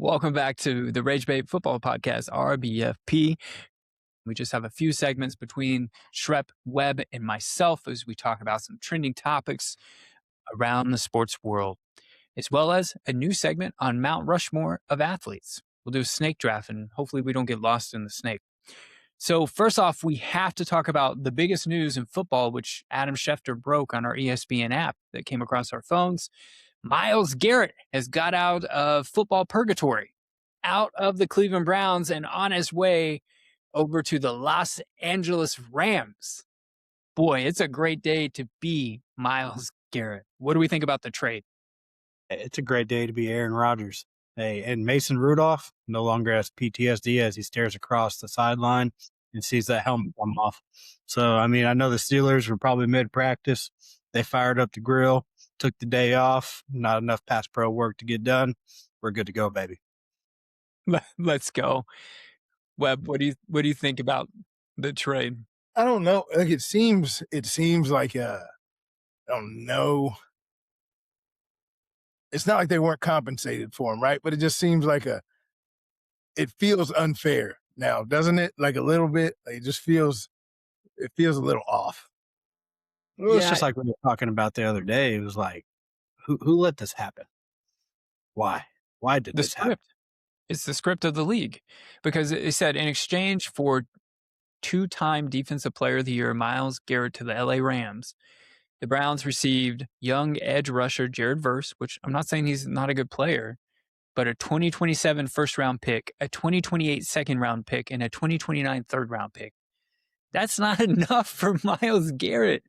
Welcome back to the Rage Bait Football Podcast, RBFP. We just have a few segments between Shrep, Webb, and myself as we talk about some trending topics around the sports world, as well as a new segment on Mount Rushmore of athletes. We'll do a snake draft, and hopefully we don't get lost in the snake. So first off, we have to talk about the biggest news in football, which Adam Schefter broke on our ESPN app that came across our phones. Myles Garrett has got out of football purgatory, out of the Cleveland Browns, and on his way over to the Los Angeles Rams. Boy, it's a great day to be Myles Garrett. What do we think about the trade? It's a great day to be Aaron Rodgers. Hey, and Mason Rudolph no longer has PTSD as he stares across the sideline and sees that helmet come off. So, I mean, I know the Steelers were probably mid-practice. They fired up the grill, took the day off, not enough pass pro work to get done. We're good to go, baby. Let's go. Webb, what do you think about the trade? I don't know. Like it seems like I don't know. It's not like they weren't compensated for him, right? But it just seems like it feels unfair now, doesn't it? Like a little bit. Like it feels a little off. It was just like we were talking about the other day. It was like, who let this happen? Why? Why did this happen? It's the script of the league, because it said in exchange for two-time Defensive Player of the Year Myles Garrett to the LA Rams, the Browns received young edge rusher Jared Verse, which I'm not saying he's not a good player, but a 2027 first-round pick, a 2028 second-round pick, and a 2029 third-round pick. That's not enough for Myles Garrett.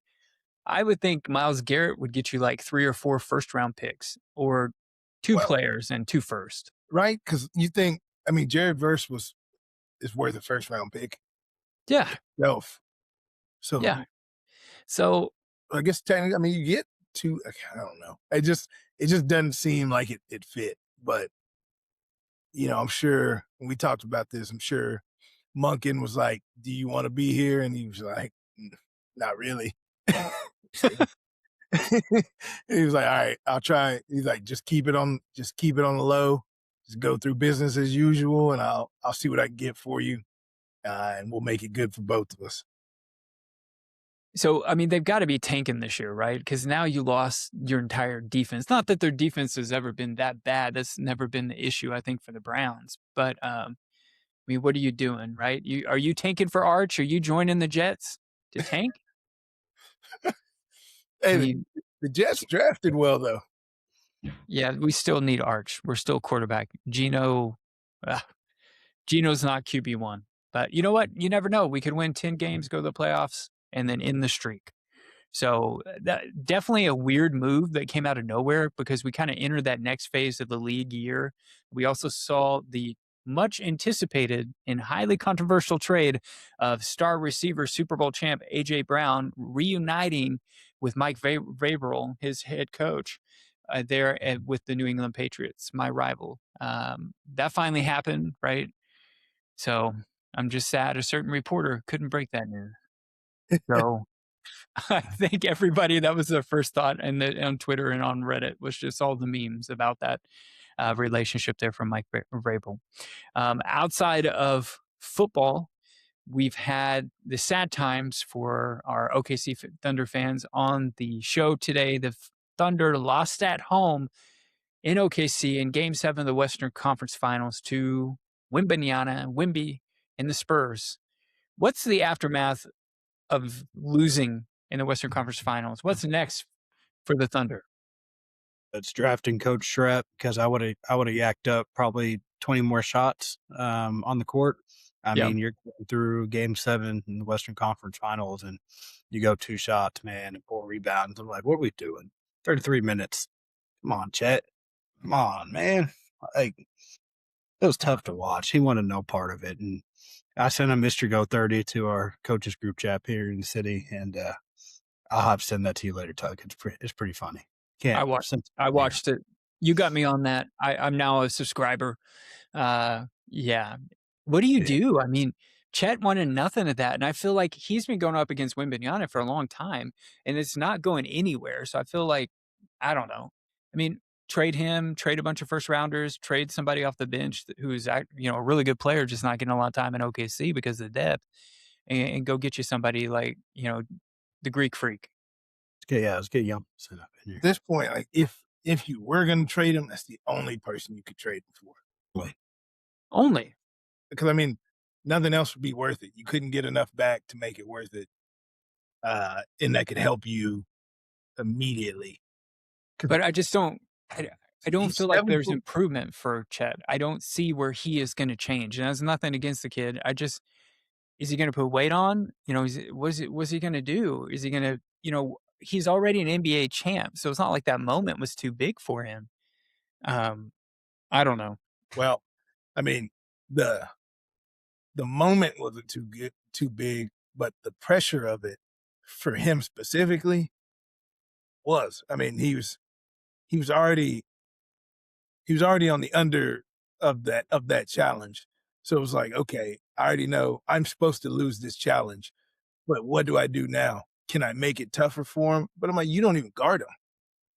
I would think Myles Garrett would get you like 3 or 4 first-round picks or two players and 2 first. Right? Because you think, I mean, Jared Verse is worth a first-round pick. Yeah. So yeah. So I guess technically, I mean, you get 2. I don't know. It just doesn't seem like it fit. But I'm sure when we talked about this, I'm sure Monken was like, "Do you want to be here?" And he was like, "Not really." He was like, "All right, I'll try." He's like, just keep it on the low. Just go through business as usual, and I'll see what I can get for you, and we'll make it good for both of us. So, I mean, they've got to be tanking this year, right? Because now you lost your entire defense. Not that their defense has ever been that bad. That's never been the issue, I think, for the Browns. But, I mean, what are you doing, right? Are you tanking for Arch? Are you joining the Jets to tank? Hey, the Jets drafted well, though. Yeah, we still need Arch. We're still quarterback. Geno's not QB1. But you know what? You never know. We could win 10 games, go to the playoffs, and then end the streak. So that definitely a weird move that came out of nowhere, because we kind of entered that next phase of the league year. We also saw the much anticipated and highly controversial trade of star receiver Super Bowl champ A.J. Brown reuniting with Mike Vrabel, his head coach, with the New England Patriots, my rival. That finally happened, right? So I'm just sad a certain reporter couldn't break that news. So I think everybody, that was their first thought on Twitter and on Reddit, was just all the memes about that relationship there from Mike Vrabel. Outside of football, we've had the sad times for our OKC Thunder fans on the show today. The Thunder lost at home in OKC in Game 7 of the Western Conference Finals to Wemby, and the Spurs. What's the aftermath of losing in the Western Conference Finals? What's next for the Thunder? It's drafting Coach Shrep, because I would have yacked up probably 20 more shots on the court. I mean, you're going through Game 7 in the Western Conference Finals, and you go 2 shots, man, and 4 rebounds. I'm like, what are we doing? 33 minutes. Come on, Chet. Come on, man. Like, it was tough to watch. He wanted no part of it. And I sent a Mr. Go 30 to our coaches group chat here in the city, and I'll have to send that to you later, Tug. It's pretty funny. I watched it. You got me on that. I'm now a subscriber. Yeah. What do you do? I mean, Chet wanted nothing of that. And I feel like he's been going up against Wembanyama for a long time, and it's not going anywhere. So I feel like, I don't know. I mean, trade him, trade a bunch of first rounders, trade somebody off the bench who's a really good player, just not getting a lot of time in OKC because of the depth, and go get you somebody like the Greek Freak. Let's get young set up in At here. this point, like if you were gonna trade him, that's the only person you could trade him for. Right. Only. Because I mean, nothing else would be worth it. You couldn't get enough back to make it worth it, and that could help you immediately. But I just don't. I don't He's feel like 7 there's foot. improvement for Chet. I don't see where he is going to change. And that's nothing against the kid. Is he going to put weight on? What's he going to do? Is he going to, he's already an NBA champ. So it's not like that moment was too big for him. I don't know. Well, I mean, the moment wasn't too big, but the pressure of it for him specifically was. I mean, he was already on the under of that challenge. So it was like, okay, I already know I'm supposed to lose this challenge, but what do I do now? Can I make it tougher for him? But I'm like, you don't even guard him.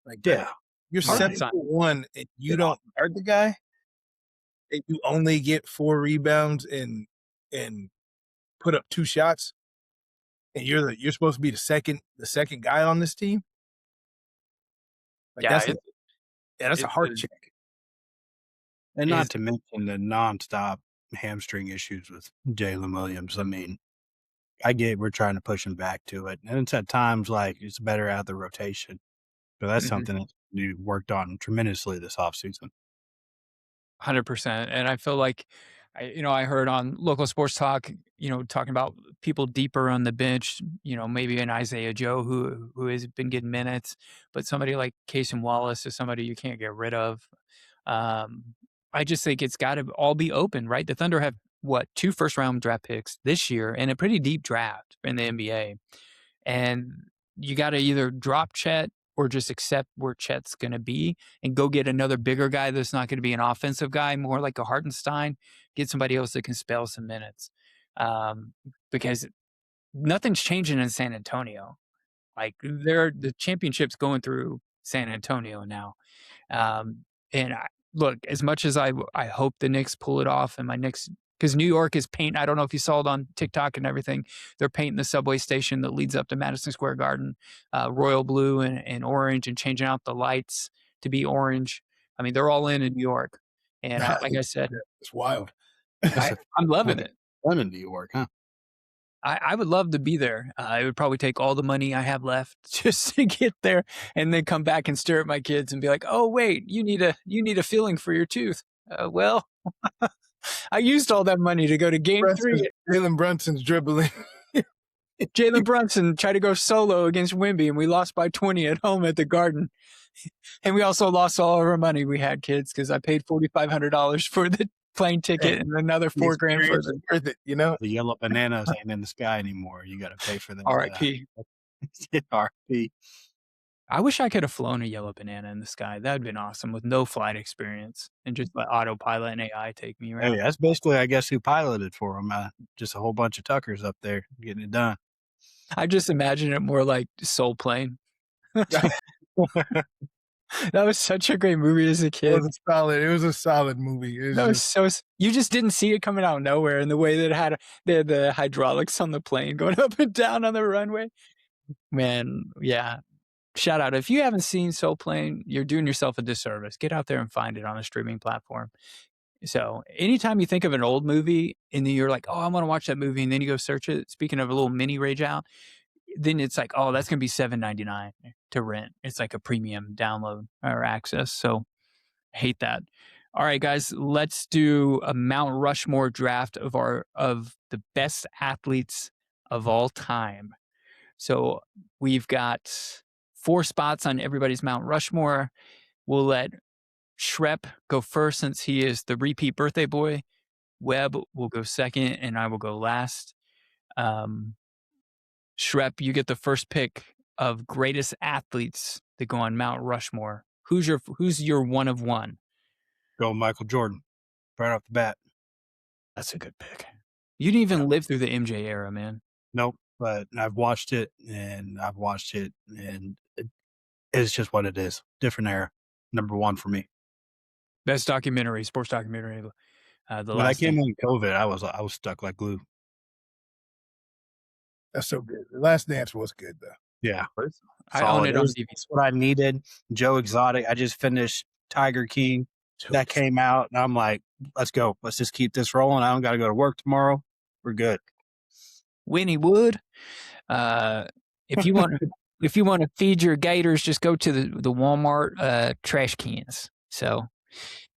Like, Yeah. you're Right. 7'1" and you don't guard the guy, and you only get 4 rebounds and put up 2 shots, and you're supposed to be the second guy on this team. Like Yeah. that's a It's hard check. And is not to mention the nonstop hamstring issues with Jalen Williams. I mean, I get we're trying to push him back to it. And it's at times like it's better out of the rotation. But that's Mhm. something that you worked on tremendously this offseason. 100%. And I feel like, I heard on local sports talk, talking about people deeper on the bench, maybe an Isaiah Joe who has been getting minutes, but somebody like Casey Wallace is somebody you can't get rid of. I just think it's got to all be open, right? The Thunder have what, 2 first round draft picks this year and a pretty deep draft in the NBA. And you got to either drop Chet or just accept where Chet's going to be and go get another bigger guy that's not going to be an offensive guy, more like a Hartenstein, get somebody else that can spell some minutes. Because nothing's changing in San Antonio. Like the championship's going through San Antonio now. And look, as much as I hope the Knicks pull it off, and my Knicks, because New York is painting. I don't know if you saw it on TikTok and everything. They're painting the subway station that leads up to Madison Square Garden, royal blue and orange, and changing out the lights to be orange. I mean, they're all in New York, and like I said, It's wild. I'm loving it. Fun in New York, huh? I would love to be there. It would probably take all the money I have left just to get there, and then come back and stare at my kids and be like, "Oh wait, you need a filling for your tooth." Well, I used all that money to go to Game 3. Jalen Brunson's dribbling. Jalen Brunson tried to go solo against Wemby, and we lost by 20 at home at the Garden. And we also lost all of our money we had, kids, because I paid $4,500 for the plane ticket and another $4,000 for the worth it, The yellow bananas ain't in the sky anymore. You got to pay for them. RIP. RIP. I wish I could have flown a yellow banana in the sky. That'd been awesome with no flight experience and just let autopilot and AI take me around. Hey, that's basically, I guess, who piloted for him. Just a whole bunch of Tuckers up there getting it done. I just imagine it more like Soul Plane. That was such a great movie as a kid. It was a solid movie. You just didn't see it coming out of nowhere, and the way that it had the hydraulics on the plane going up and down on the runway. Man, yeah. Shout out. If you haven't seen Soul Plane, you're doing yourself a disservice. Get out there and find it on a streaming platform. So anytime you think of an old movie and then you're like, oh, I want to watch that movie, and then you go search it, speaking of a little mini rage out, then it's like, oh, that's going to be $7.99 to rent. It's like a premium download or access. So I hate that. All right, guys, let's do a Mount Rushmore draft of the best athletes of all time. So we've got 4 spots on everybody's Mount Rushmore. We'll let Shrep go first since he is the repeat birthday boy. Webb will go second, and I will go last. Shrep, you get the first pick of greatest athletes that go on Mount Rushmore. Who's your one of one? Go Michael Jordan, right off the bat. That's a good pick. You didn't even live through the MJ era, man. Nope, but I've watched it, and it's just what it is. Different era. #1 for me. Best documentary, sports documentary. The When I Last came Dance. in COVID, I was stuck like glue. That's so good. The Last Dance was good though. Yeah, I own solid. it on DVD. It's what I needed. Joe Exotic. I just finished Tiger King. That came out, and I'm like, let's go. Let's just keep this rolling. I don't got to go to work tomorrow. We're good. Winnie Wood. If you want to feed your gators, just go to the Walmart trash cans. So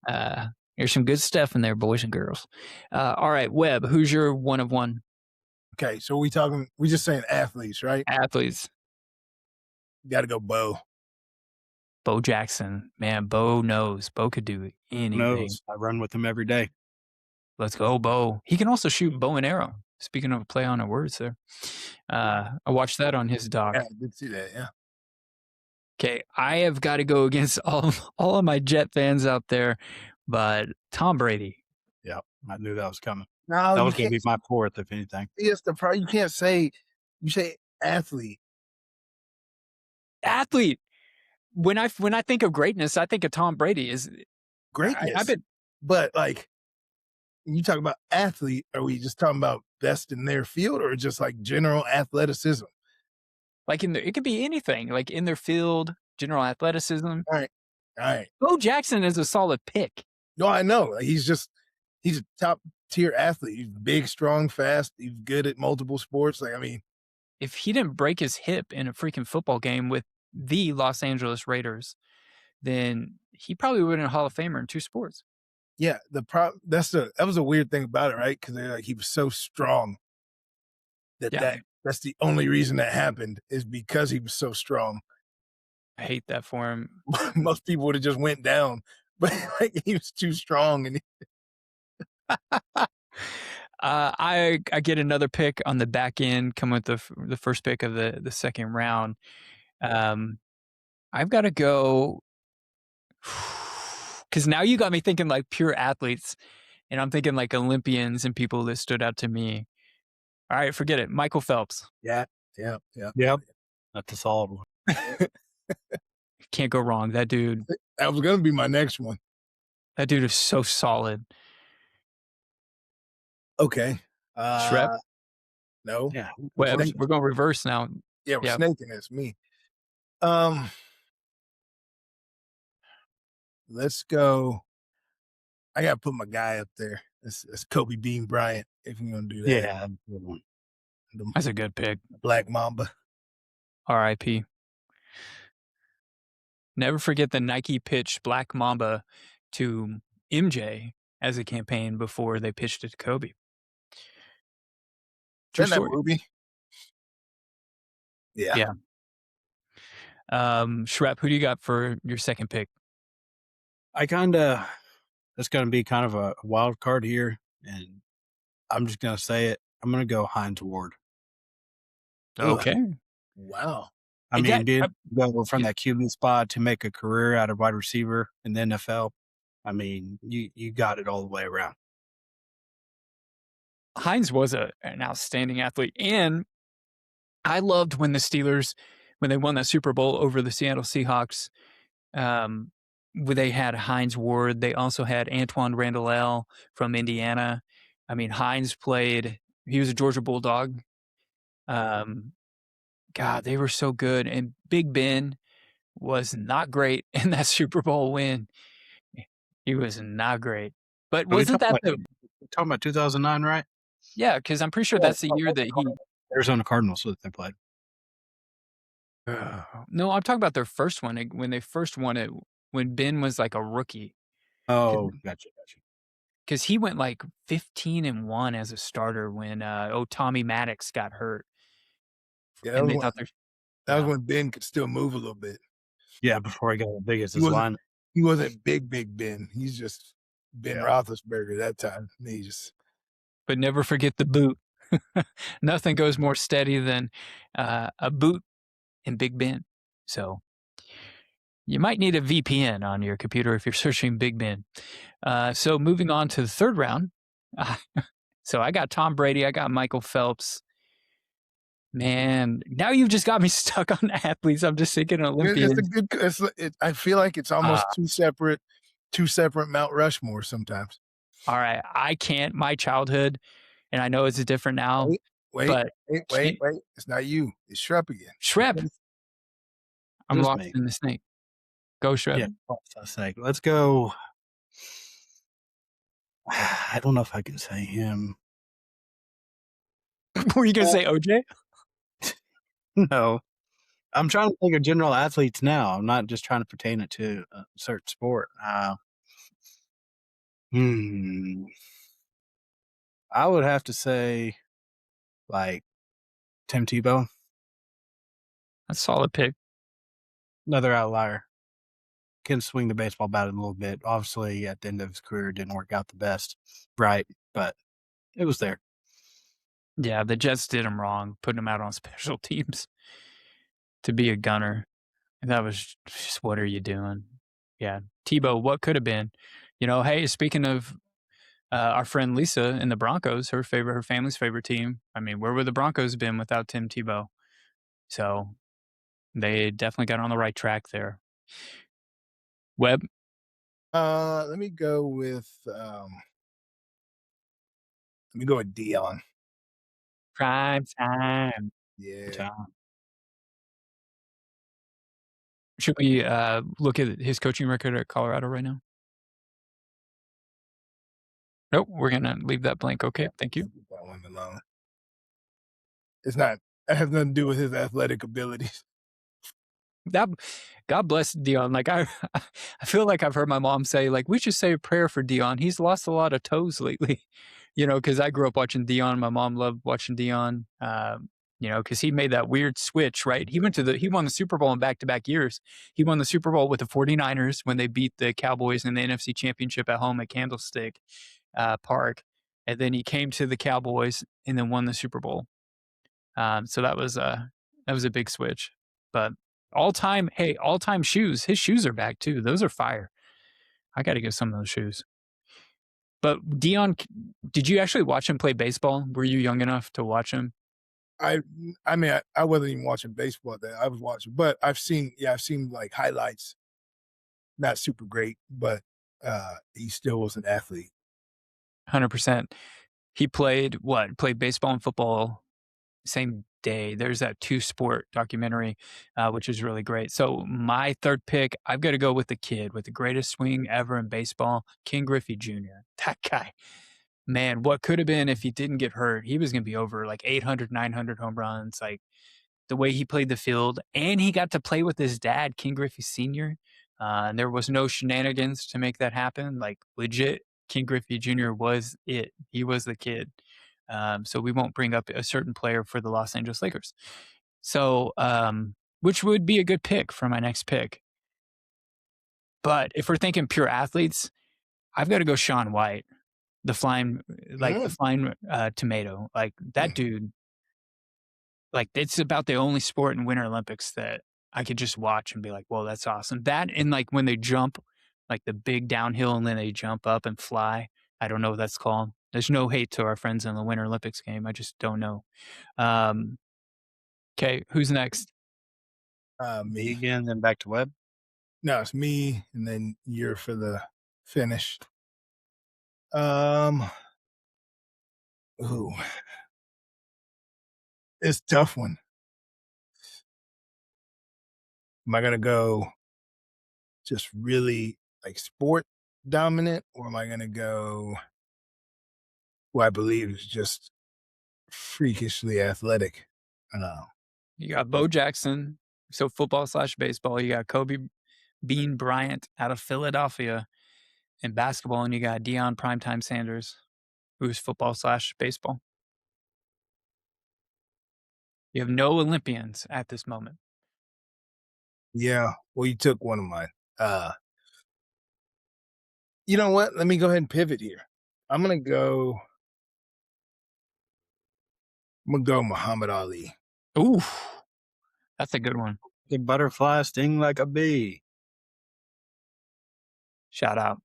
there's some good stuff in there, boys and girls. All right, Webb, who's your one of one? Okay, so we just saying athletes, right? Athletes. Got to go Bo. Bo Jackson, man, Bo knows. Bo could do anything. Knows. I run with him every day. Let's go, Bo. He can also shoot bow and arrow. Speaking of play on the words there. I watched that on his doc. Yeah, I did see that, yeah. Okay, I have got to go against all of my Jet fans out there, but Tom Brady. Yeah, I knew that was coming. No, that was going to be my fourth, if anything. Yes, you can't say you say athlete. Athlete. When I think of greatness, I think of Tom Brady. Is greatness. But like you talk about athlete, are we just talking about best in their field or just like general athleticism? Like it could be anything, like in their field, general athleticism. All right. Bo Jackson is a solid pick. No, I know. He's a top tier athlete. He's big, strong, fast. He's good at multiple sports. Like, I mean, if he didn't break his hip in a freaking football game with the Los Angeles Raiders, then he probably would have been a Hall of Famer in 2 sports. Yeah, that was a weird thing about it, right? Because they're like he was so strong that's the only reason that happened is because he was so strong. I hate that for him. Most people would have just went down, but like he was too strong. And I get another pick on the back end, come with the first pick of the second round. I've got to go because now you got me thinking like pure athletes, and I'm thinking like Olympians and people that stood out to me. All right, forget it. Michael Phelps. Yeah. That's a solid one. Can't go wrong. That dude. That was going to be my next one. That dude is so solid. Okay. Shrep? No. Yeah. We're going to reverse now. Yeah, we're snaking. It's me. Let's go. I got to put my guy up there. It's Kobe Bean Bryant, if you're going to do that. Yeah, good one. That's a good pick. Black Mamba. R.I.P. Never forget the Nike pitched Black Mamba to MJ as a campaign before they pitched it to Kobe. True story. Movie? Yeah. Shrep, who do you got for your second pick? That's going to be kind of a wild card here, and I'm just going to say it. I'm going to go Hines Ward. Okay. Wow. I mean, go from that QB spot to make a career out of wide receiver in the NFL. I mean, you got it all the way around. Hines was an outstanding athlete, and I loved when the Steelers, when they won that Super Bowl over the Seattle Seahawks, where they had Hines Ward. They also had Antoine Randall from Indiana. I mean, Hines he was a Georgia Bulldog. God, they were so good. And Big Ben was not great in that Super Bowl win. He was not great. But wasn't that we're talking about 2009, right? Yeah, because I'm pretty sure that's the year that he Arizona Cardinals that they played. No, I'm talking about their first one when they first won it when Ben was like a rookie. Oh, gotcha. Because he went like 15-1 as a starter when Tommy Maddox got hurt. Yeah, that was when Ben could still move a little bit. Yeah, before he got as big as his line. He wasn't big Ben. He's just Ben Roethlisberger that time. But never forget the boot. Nothing goes more steady than a boot in Big Ben. So you might need a VPN on your computer if you're searching Big Ben. So moving on to the third round. So I got Tom Brady. I got Michael Phelps. Man, now you've just got me stuck on athletes. I'm just thinking It's a Olympians. good. I feel like it's Uh, almost two separate Mount Rushmore sometimes. all right, I can't. My childhood, and I know it's different now, Wait, wait, but wait, wait, can't, wait. It's not you. It's Shrep again. Shreb. I'm Just lost me. in the snake. Go Yeah, Shreb. let's go. I don't know if I can say him. Were you gonna say OJ? No, I'm trying to think of general athletes now. I'm not just trying to pertain it to a certain sport. Hmm. I would have to say, like, Tim Tebow, A solid pick. another outlier. Can swing the baseball bat a little bit. Obviously, at the end of his career, it didn't work out the best, right? But it was there. Yeah, the Jets did him wrong, putting him out on special teams to be a gunner. That was just, what are you doing? Yeah, Tebow, what could have been? Hey, speaking of our friend Lisa in the Broncos, her family's favorite team. I mean, where would the Broncos been without Tim Tebow? So they definitely got on the right track there. Webb, Let me go with Dion. prime time. Yeah. Should we look at his coaching record at Colorado right now? Nope, we're gonna leave that blank. Okay, thank you. Leave that one alone. It's not. It has nothing to do with his athletic abilities. That God bless Dion. Like I feel like I've heard my mom say, like, we should say a prayer for Dion. He's lost a lot of toes lately, because I grew up watching Dion. My mom loved watching Dion. Because he made that weird switch, right? He won the Super Bowl in back-to-back years. He won the Super Bowl with the 49ers when they beat the Cowboys in the NFC Championship at home at Candlestick Park. And then he came to the Cowboys and then won the Super Bowl. So that was a big switch. But all time shoes. His shoes are back too. Those are fire. I got to get some of those shoes. But Dion, did you actually watch him play baseball? Were you young enough to watch him? I mean, I wasn't even watching baseball then. I was watching, but I've seen like highlights. Not super great, but he still was an athlete. 100%. He played baseball and football same day. There's that two sport documentary, which is really great. So my third pick, I've got to go with the kid with the greatest swing ever in baseball, King Griffey Jr. That guy, man, what could have been if he didn't get hurt? He was going to be over like 800, 900 home runs. Like the way he played the field, and he got to play with his dad, King Griffey Sr. And there was no shenanigans to make that happen. Like legit, King Griffey Jr. was it. He was the kid. So we won't bring up a certain player for the Los Angeles Lakers. So, which would be a good pick for my next pick. But if we're thinking pure athletes, I've got to go Shaun White, the flying tomato. Like that dude. Like it's about the only sport in Winter Olympics that I could just watch and be like, "Whoa, that's awesome!" That and like when they jump, like the big downhill, and then they jump up and fly. I don't know what that's called. There's no hate to our friends in the Winter Olympics game. I just don't know. Okay, who's next? Me Me. again, then back to Webb. No, it's me, and then you're for the finish. Ooh, it's a tough one. Am I gonna go just really like sport dominant, or am I gonna go who I believe is just freakishly athletic? You got Bo Jackson, so football/baseball. You got Kobe Bean Bryant out of Philadelphia in basketball, and you got Deion Primetime Sanders, who's football/baseball. You have no Olympians at this moment. Yeah, well, you took one of mine. You know what? Let me go ahead and pivot here. I'm gonna go. I'm gonna go Muhammad Ali. Ooh, that's a good one. The butterfly sting like a bee. Shout out.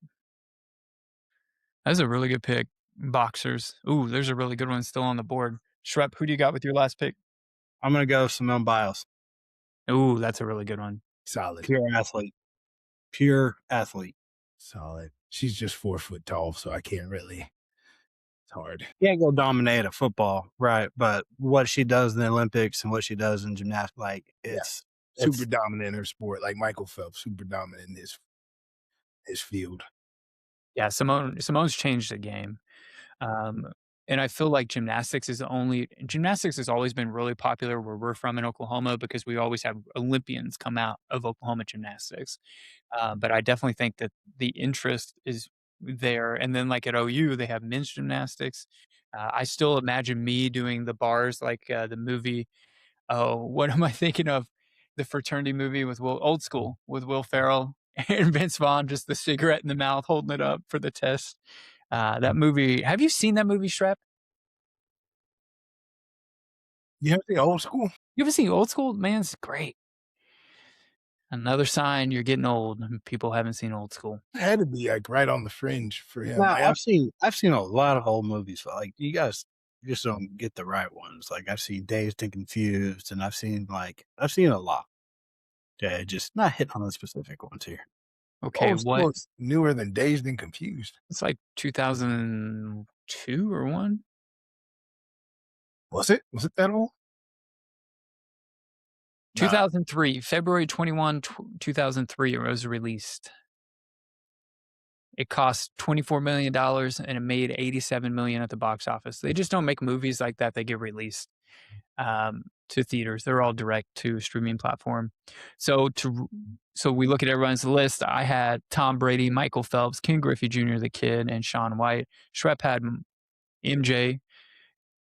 That's a really good pick. Boxers. Ooh, there's a really good one still on the board. Shrep, who do you got with your last pick? I'm gonna go Simone Biles. Ooh, that's a really good one. Solid. Pure athlete. Pure athlete. Solid. She's just 4 foot tall, so I can't really. It's hard. Can't go dominate a football, right? But what she does in the Olympics and what she does in gymnastics, like Yeah. it's Super dominant in her sport, like Michael Phelps, super dominant in his field. Yeah, Simone's changed the game. Um, and I feel like gymnastics has always been really popular where we're from in Oklahoma because we always have Olympians come out of Oklahoma gymnastics. But I definitely think that the interest is there. And then, like at OU, they have men's gymnastics. I still imagine me doing the bars like the movie. Oh, what am I thinking of? The fraternity movie with Old School with Will Ferrell and Vince Vaughn, just the cigarette in the mouth, holding it up for the test. That movie. Have you seen that movie, Strap? You have the old school? You ever seen Old School? Man, it's great. Another sign you're getting old. People haven't seen Old School. It had to be like right on the fringe for him. no, Like, I've seen a lot of old movies. But like you guys just don't get the right ones. Like I've seen Dazed and Confused, and I've seen a lot. Yeah, just not hitting on the specific ones here. Okay, old what? school is newer than Dazed and Confused. It's like 2002 or 1? Was it? Was it that old? Nah. 2003, February 21, 2003, it was released. It cost $24 million and it made $87 million at the box office. They just don't make movies like that. They get released to theaters. They're all direct to streaming platform. So we look at everyone's list. I had Tom Brady, Michael Phelps, Ken Griffey Jr., the kid, and Shaun White. Shrep had MJ,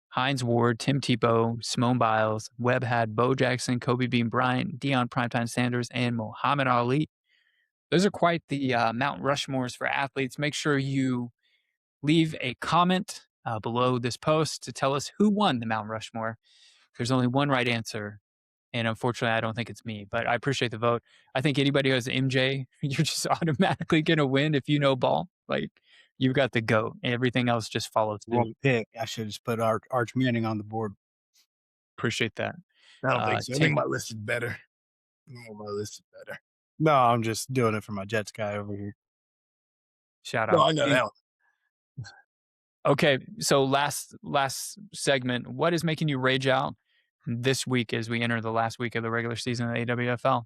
Hines Ward, Tim Tebow, Simone Biles. Webb had Bo Jackson, Kobe Bean Bryant, Deion Primetime Sanders, and Muhammad Ali. Those are quite the Mount Rushmores for athletes. Make sure you leave a comment below this post to tell us who won the Mount Rushmore. There's only one right answer. And unfortunately, I don't think it's me, but I appreciate the vote. I think anybody who has MJ, you're just automatically going to win if you know ball. Like, you've got the GOAT. Everything else just follows suit. Wrong pick. I should just put Arch Manning on the board. Appreciate that. I don't think so. I think my list is better. No, I'm just doing it for my Jets guy over here. Shout out. No, I know that one. Okay, so last segment. What is making you rage out this week as we enter the last week of the regular season of the AWFL?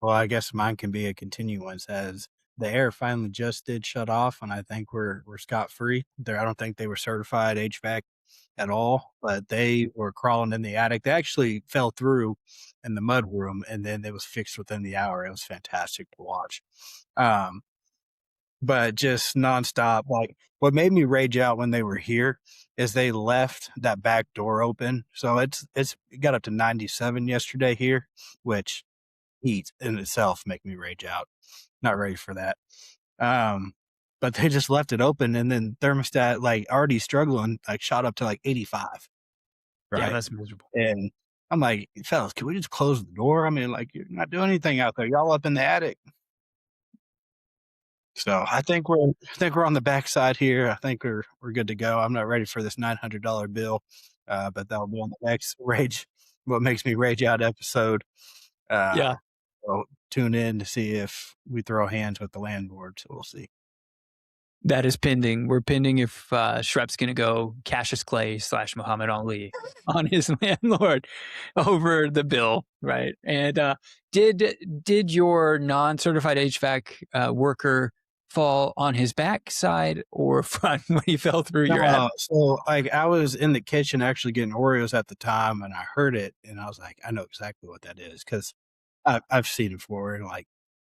Well, I guess mine can be a continuance as the air finally just did shut off, and I think we're scot free. There, I don't think they were certified HVAC at all, but they were crawling in the attic. They actually fell through in the mud room, and then it was fixed within the hour. It was fantastic to watch. But just nonstop. Like what made me rage out when they were here is they left that back door open. So it got up to 97 yesterday here, which heat in itself make me rage out. Not ready for that. But they just left it open, and then thermostat, like already struggling, like shot up to like 85. Right. Yeah, that's miserable. And I'm like, fellas, can we just close the door? I mean, like, you're not doing anything out there. Y'all up in the attic. So I think we're on the backside here. I think we're good to go. I'm not ready for this $900 bill, but that'll be on the next rage. What makes me rage out episode. Yeah. So tune in to see if we throw hands with the landlord. So we'll see. That is pending. We're pending if Shrep's going to go Cassius Clay / Muhammad Ali on his landlord over the bill, right? And did your non-certified HVAC worker fall on his backside or front when he fell through your attic? So like I was in the kitchen actually getting Oreos at the time, and I heard it, and I was like, I know exactly what that is because I've seen it before. And like,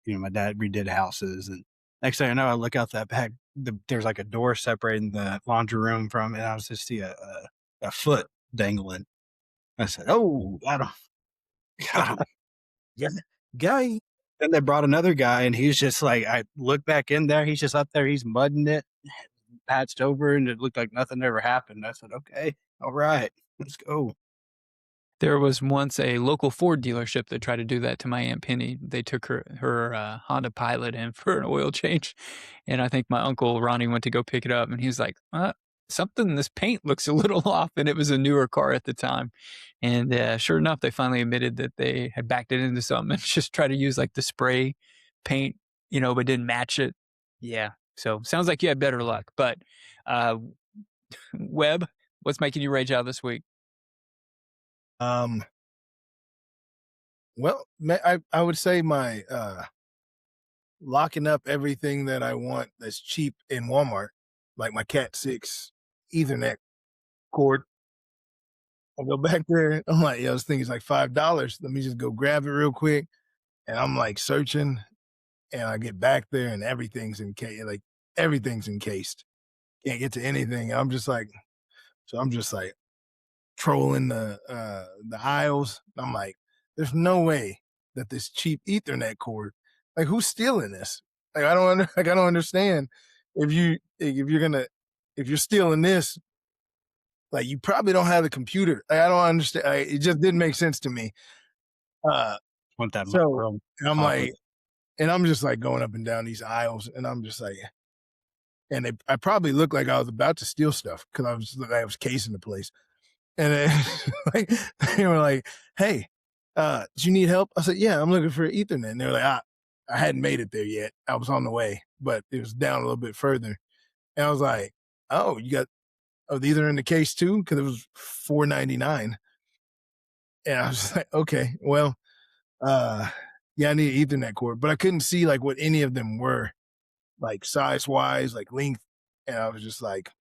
my dad redid houses, and next thing I know, I look out that back. There's like a door separating the laundry room from it. And I was just see a foot dangling. I said, "Oh, got him. Yeah, guy." Then they brought another guy, and he's just like, I look back in there. He's just up there. He's mudding it, patched over, and it looked like nothing ever happened. I said, "Okay, all right, let's go." There was once a local Ford dealership that tried to do that to my Aunt Penny. They took her Honda Pilot in for an oil change, and I think my uncle Ronnie went to go pick it up, and he was like, something, this paint looks a little off, and it was a newer car at the time. And sure enough, they finally admitted that they had backed it into something and just tried to use like the spray paint, but didn't match it. Yeah. So sounds like you had better luck. But Webb, what's making you rage out this week? Well, I would say my locking up everything that I want that's cheap in Walmart, like my Cat 6 Ethernet cord. I go back there. I'm like, yo, this thing is like $5. Let me just go grab it real quick. And I'm like searching, and I get back there, and everything's encased. Like everything's encased. Can't get to anything. I'm just like trolling the aisles. I'm like, there's no way that this cheap Ethernet cord, like who's stealing this? Like I don't understand. If you're stealing this, like you probably don't have the computer. Like, I don't understand. It just didn't make sense to me. Want that So and I'm like, and I'm just like going up and down these aisles, and I'm just like, and I probably looked like I was about to steal stuff because I was casing the place. And then like, they were like, hey, do you need help? I said, yeah, I'm looking for Ethernet. And they were like, I hadn't made it there yet. I was on the way, but it was down a little bit further. And I was like, oh, these are in the case too? Because it was $4.99. And I was just like, okay, well, yeah, I need an Ethernet cord. But I couldn't see like what any of them were, like size-wise, like length. And I was just like,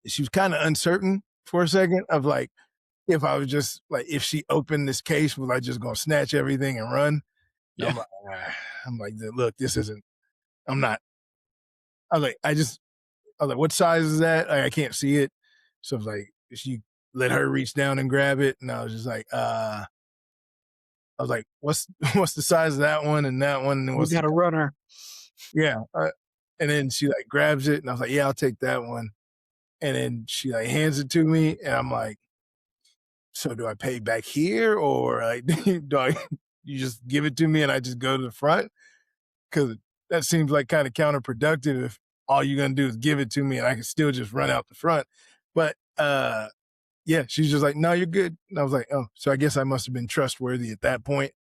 she was kind of uncertain for a second of like, if I was just like, if she opened this case, was I just gonna snatch everything and run? Yeah. I'm like, look, this isn't. I'm not. I was like, what size is that? Like, I can't see it. So I was like, she let her reach down and grab it, and I was just like, I was like, what's the size of that one and that one? And we got a runner. Yeah. And then she like grabs it, and I was like, yeah, I'll take that one. And then she like hands it to me, and I'm like, so do I pay back here, or like you just give it to me and I just go to the front? Because that seems like kind of counterproductive if all you're gonna do is give it to me and I can still just run out the front. But yeah, she's just like, no, you're good. And I was like, oh, so I guess I must have been trustworthy at that point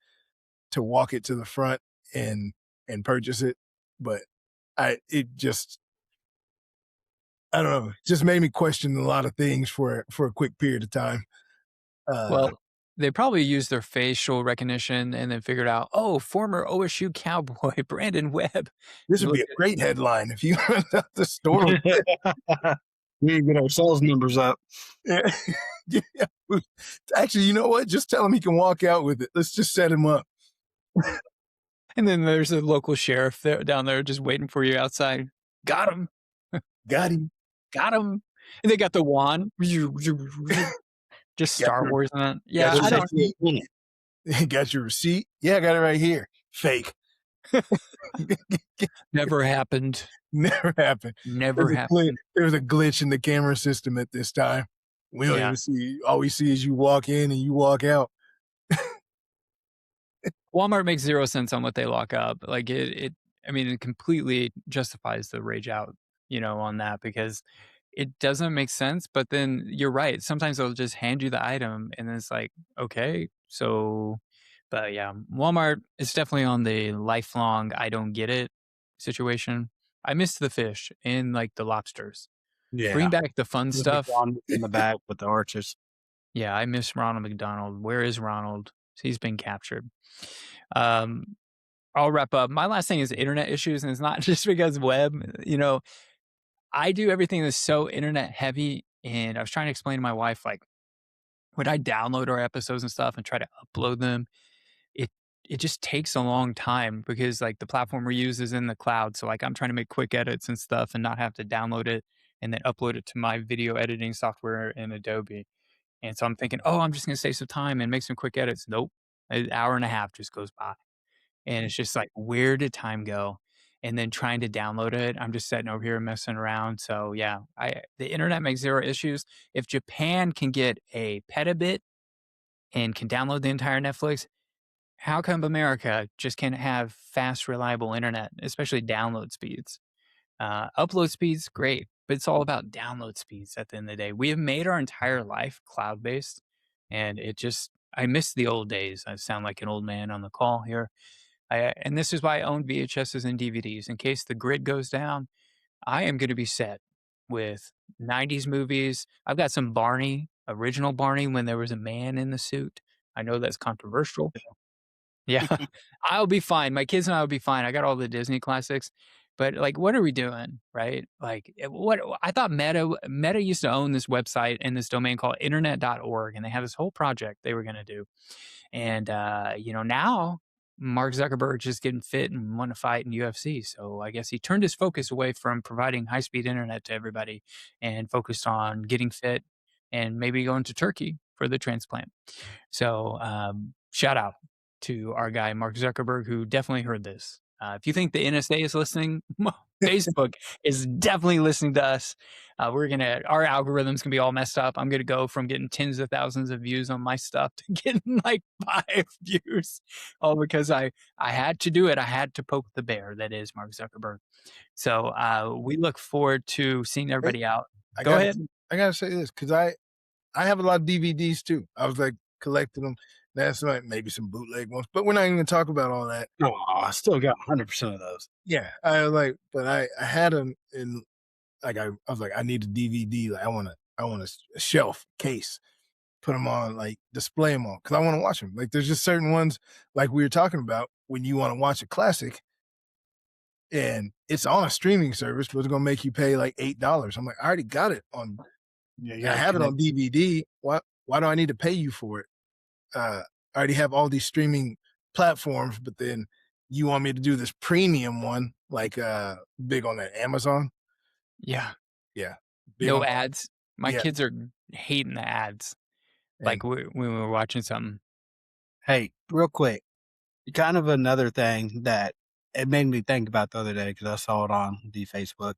to walk it to the front and purchase it. But I don't know, just made me question a lot of things for a quick period of time. Well, they probably used their facial recognition and then figured out, oh, former OSU Cowboy Brandon Webb. This would be a great headline if you went out the store. We need to get our sales numbers up. Yeah. Yeah. Actually, you know what? Just tell him he can walk out with it. Let's just set him up. And then there's a local sheriff down there just waiting for you outside. Got him. Got him. Got him. And they got the wand. Just Star Wars in it. Yeah, I don't. Got your receipt? Yeah, I got it right here. Fake. Never happened. Never happened. Never happened. There was a glitch in the camera system at this time. We don't even see. All we see is you walk in and you walk out. Walmart makes zero sense on what they lock up. Like it completely justifies the rage out, on that, because it doesn't make sense. But then you're right. Sometimes they'll just hand you the item and then it's like, okay, so, but yeah, Walmart is definitely on the lifelong, I don't get it situation. I miss the fish and like the lobsters. Yeah. Bring back the fun stuff. In the back with the arches. Yeah, I miss Ronald McDonald. Where is Ronald? He's been captured. I'll wrap up. My last thing is internet issues, and it's not just because web. I do everything that's so internet heavy, and I was trying to explain to my wife, like, when I download our episodes and stuff and try to upload them, it just takes a long time because like the platform we use is in the cloud. So like I'm trying to make quick edits and stuff and not have to download it and then upload it to my video editing software in Adobe. And so I'm thinking, oh, I'm just going to save some time and make some quick edits. Nope. An hour and a half just goes by. And it's just like, where did time go? And then trying to download it, I'm just sitting over here messing around. So yeah, the internet makes zero issues. If Japan can get a petabit and can download the entire Netflix, how come America just can't have fast, reliable internet, especially download speeds? Upload speeds, great. but it's all about download speeds at the end of the day. We have made our entire life cloud-based, and it just I miss the old days. I sound like an old man on the call here. And this is why I own VHSs and DVDs. In case the grid goes down, I am gonna be set with 90s movies. I've got some Barney, original Barney when there was a man in the suit. I know that's controversial. Yeah, I'll be fine. My kids and I will be fine. I got all the Disney classics, but, like, what are we doing, right? Like, what I thought Meta used to own this website and this domain called internet.org, and they had this whole project they were gonna do. And, now Mark Zuckerberg just getting fit and want to fight in UFC. So I guess he turned his focus away from providing high speed internet to everybody and focused on getting fit and maybe going to Turkey for the transplant. So shout out to our guy, Mark Zuckerberg, who definitely heard this. If you think the NSA is listening, Facebook is definitely listening to us. Our algorithms can be all messed up. I'm gonna go from getting tens of thousands of views on my stuff to getting like 5 views, all because I had to do it. I had to poke the bear that is Mark Zuckerberg. So we look forward to seeing everybody out. Go ahead. I gotta say this because I have a lot of DVDs too. I was like collecting them. That's like maybe some bootleg ones, but we're not even gonna talk about all that. No, I still got 100% of those. Yeah, I was like, but I had them in like I was like I need a DVD. Like I want a shelf case, put them on, like display them on because I want to watch them. Like there's just certain ones like we were talking about when you want to watch a classic and it's on a streaming service, but it's gonna make you pay like $8. I'm like, I already got it on. Yeah, I have it on DVD. Why do I need to pay you for it? I already have all these streaming platforms, but then you want me to do this premium one, like big on that Amazon. Yeah. Yeah. No ads. My Yeah. kids are hating the ads. Like when we were watching something. Hey, real quick, kind of another thing that it made me think about the other day because I saw it on the Facebook.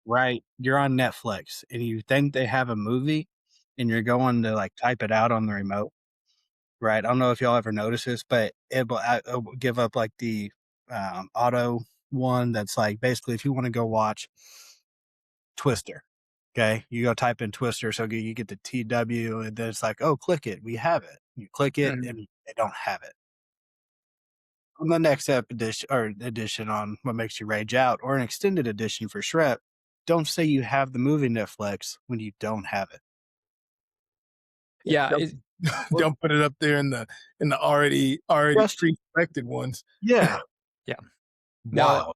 Right, you're on Netflix and you think they have a movie, and you're going to like type it out on the remote. Right, I don't know if y'all ever notice this, but it'll give up like the auto one that's like basically if you want to go watch Twister. Okay, you go type in Twister, so you get the TW, and then it's like, oh, click it, we have it. You click it, and they don't have it. On the next edition on What Makes You Rage Out, or an extended edition for Shrek, don't say you have the movie Netflix when you don't have it. Yeah, don't put it up there in the already pre-selected ones. Yeah, yeah. wow. No,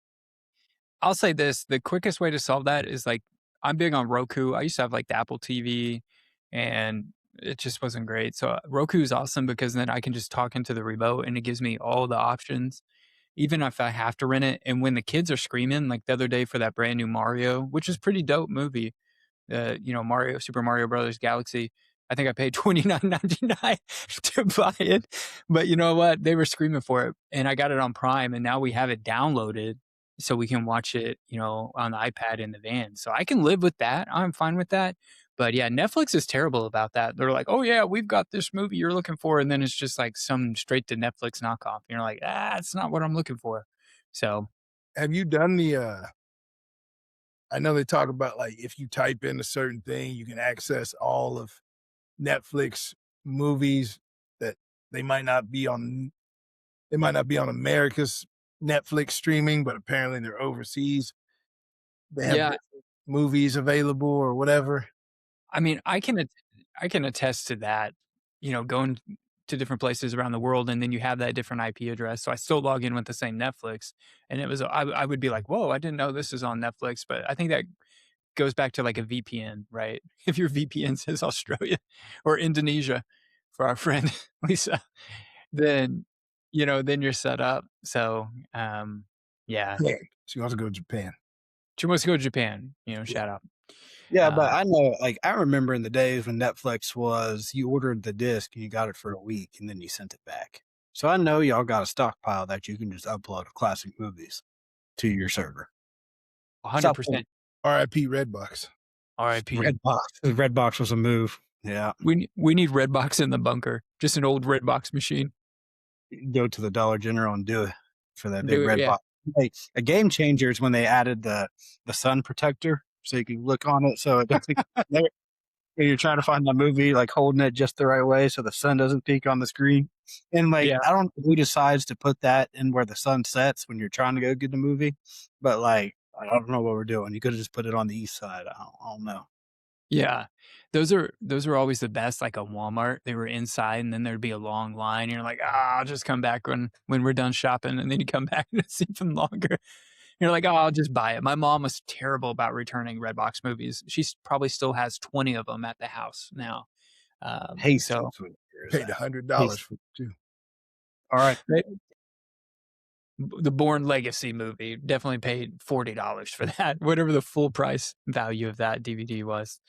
I'll say this: the quickest way to solve that is like I'm big on Roku. I used to have like the Apple TV, and it just wasn't great. So Roku is awesome because then I can just talk into the remote, and it gives me all the options, even if I have to rent it. And when the kids are screaming, like the other day for that brand new Mario, which is pretty dope movie, Super Mario Brothers Galaxy. I think I paid $29.99 to buy it, but you know what? They were screaming for it, and I got it on Prime, and now we have it downloaded so we can watch it, on the iPad in the van. So I can live with that. I'm fine with that. But yeah, Netflix is terrible about that. They're like, "Oh yeah, we've got this movie you're looking for," and then it's just like some straight to Netflix knockoff. And you're like, it's not what I'm looking for. So, have you done the? I know they talk about like if you type in a certain thing, you can access all of Netflix movies that they might not be on. They might not be on America's Netflix streaming, but apparently they're overseas. They have movies available or whatever. I mean, I can attest to that, going to different places around the world, and then you have that different IP address. So I still log in with the same Netflix, and I would be like, whoa, I didn't know this is on Netflix. But I think that goes back to like a VPN, right? If your VPN says Australia or Indonesia for our friend Lisa, then you're set up. So yeah. She wants to go to Japan. She wants to go to Japan, shout out. Yeah, but I know, like, I remember in the days when Netflix was, you ordered the disc and you got it for a week and then you sent it back. So I know y'all got a stockpile that you can just upload classic movies to your server. 100%. RIP Redbox. RIP. Redbox. Redbox was a move. Yeah. We need Redbox in the bunker. Just an old Redbox machine. Go to the Dollar General and do it for that big Redbox. Yeah. Like, a game changer is when they added the sun protector so you can look on it so it doesn't. You're trying to find the movie, like holding it just the right way so the sun doesn't peek on the screen. And like, Yeah. I don't know who decides to put that in where the sun sets when you're trying to go get the movie, but like, I don't know what we're doing. You could have just put it on the east side. I don't know. Yeah. Those are always the best, like, a Walmart. They were inside, and then there'd be a long line, and you're like, "Ah, I'll just come back when we're done shopping," and then you come back, and it's even longer. You're like, "Oh, I'll just buy it." My mom was terrible about returning Redbox movies. She's probably still has 20 of them at the house now. So Hastings would Paid $100 Hastings. for it too. All right. the Bourne Legacy movie, definitely paid $40 for that, whatever the full price value of that DVD was.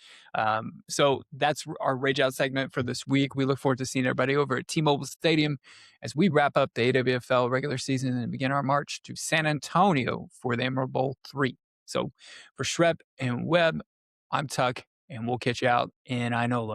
So that's our Rage Out segment for this week. We look forward to seeing everybody over at T-Mobile Stadium as we wrap up the AWFL regular season and begin our march to San Antonio for the Emerald Bowl 3. So for Shrep and Webb, I'm Tuck, and we'll catch you out in Inola.